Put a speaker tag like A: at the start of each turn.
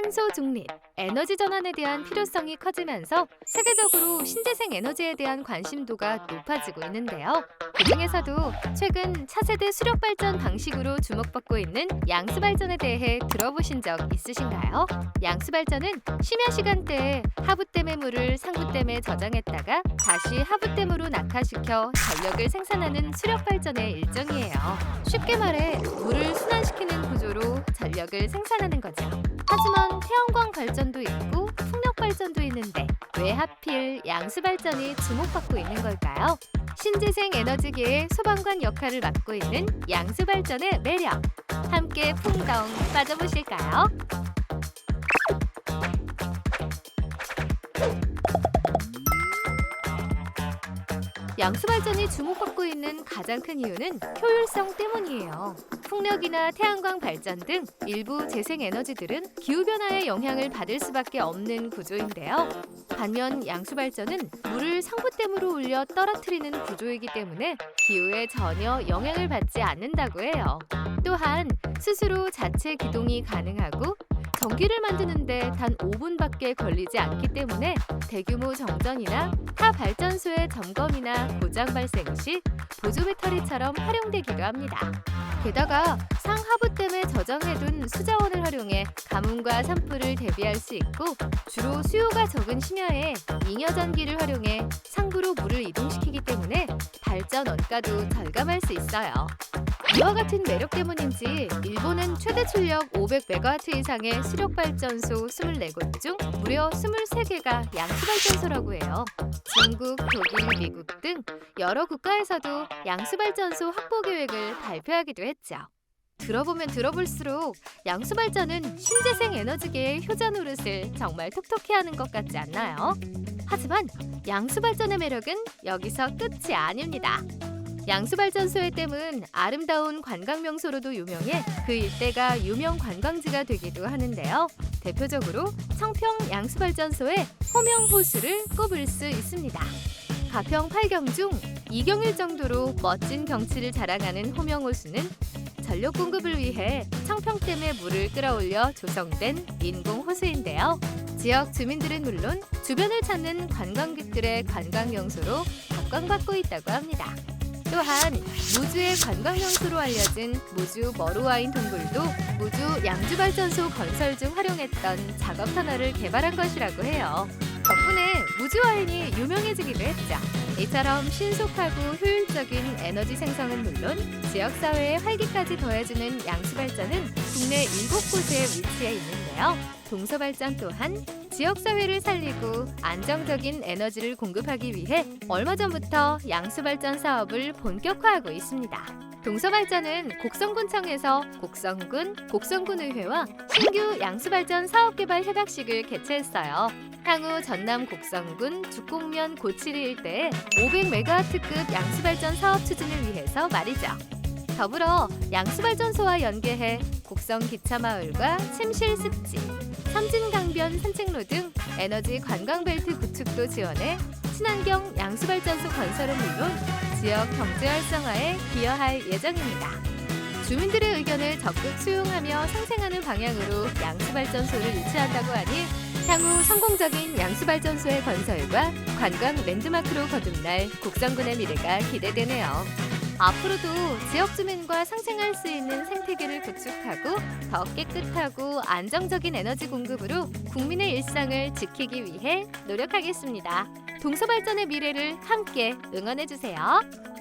A: 탄소 중립, 에너지 전환에 대한 필요성이 커지면서 세계적으로 신재생 에너지에 대한 관심도가 높아지고 있는데요. 그중에서도 최근 차세대 수력 발전 방식으로 주목받고 있는 양수 발전에 대해 들어보신 적 있으신가요? 양수 발전은 심야 시간대에 하부댐의 물을 상부댐에 저장했다가 다시 하부댐으로 낙하시켜 전력을 생산하는 수력 발전의 일종이에요. 쉽게 말해 물을 순환시키는 구조로 전력을 생산하는 거죠. 하지만 태양광 발전도 있고 풍력 발전도 있는데 왜 하필 양수 발전이 주목받고 있는 걸까요? 신재생 에너지계의 소방관 역할을 맡고 있는 양수 발전의 매력, 함께 풍덩 빠져보실까요? 양수 발전이 주목받고 있는 가장 큰 이유는 효율성 때문이에요. 풍력이나 태양광 발전 등 일부 재생 에너지들은 기후 변화의 영향을 받을 수밖에 없는 구조인데요. 반면 양수 발전은 물을 상부댐으로 올려 떨어뜨리는 구조이기 때문에 기후에 전혀 영향을 받지 않는다고 해요. 또한 스스로 자체 기동이 가능하고 전기를 만드는데 단 5분밖에 걸리지 않기 때문에 대규모 정전이나 타 발전소의 점검이나 고장 발생 시 보조 배터리처럼 활용되기도 합니다. 게다가 상하부댐에 저장해둔 수자원을 활용해 가뭄과 산불을 대비할 수 있고 주로 수요가 적은 심야에 잉여 전기를 활용해 상부로 물을 이동시키기 때문에 발전 원가도 절감할 수 있어요. 이와 같은 매력 때문인지 일본은 최대 출력 500메가와트 이상의 수력발전소 24곳 중 무려 23개가 양수발전소라고 해요. 중국, 독일, 미국 등 여러 국가에서도 양수발전소 확보 계획을 발표하기도 했죠. 들어보면 들어볼수록 양수발전은 신재생 에너지계의 효자 노릇을 정말 톡톡히 하는 것 같지 않나요? 하지만 양수발전의 매력은 여기서 끝이 아닙니다. 양수발전소의 댐은 아름다운 관광 명소로도 유명해 그 일대가 유명 관광지가 되기도 하는데요. 대표적으로 청평 양수발전소의 호명호수를 꼽을 수 있습니다. 가평 8경 중 2경일 정도로 멋진 경치를 자랑하는 호명호수는 전력 공급을 위해 청평댐에 물을 끌어올려 조성된 인공호수인데요. 지역 주민들은 물론 주변을 찾는 관광객들의 관광 명소로 각광받고 있다고 합니다. 또한 무주의 관광 명소로 알려진 무주 머루와인 동굴도 무주 양주발전소 건설 중 활용했던 작업 터널을 개발한 것이라고 해요. 덕분에 무주 와인이 유명해지기도 했죠. 이처럼 신속하고 효율적인 에너지 생성은 물론 지역사회의 활기까지 더해주는 양수발전은 국내 7곳에 위치해 있는데요. 동서발전 또한 지역사회를 살리고 안정적인 에너지를 공급하기 위해 얼마 전부터 양수발전 사업을 본격화하고 있습니다. 동서발전은 곡성군청에서 곡성군, 곡성군의회와 신규 양수발전 사업개발 협약식을 개최했어요. 향후 전남 곡성군 죽곡면 고치리 일대에 500메가와트급 양수발전 사업 추진을 위해서 말이죠. 더불어 양수발전소와 연계해 곡성 기차마을과 침실 습지, 섬진강변 산책로 등 에너지 관광벨트 구축도 지원해 친환경 양수발전소 건설은 물론 지역 경제 활성화에 기여할 예정입니다. 주민들의 의견을 적극 수용하며 상생하는 방향으로 양수발전소를 유치한다고 하니 향후 성공적인 양수발전소의 건설과 관광 랜드마크로 거듭날 곡성군의 미래가 기대되네요. 앞으로도 지역 주민과 상생할 수 있는 생태계를 구축하고 더 깨끗하고 안정적인 에너지 공급으로 국민의 일상을 지키기 위해 노력하겠습니다. 동서발전의 미래를 함께 응원해주세요.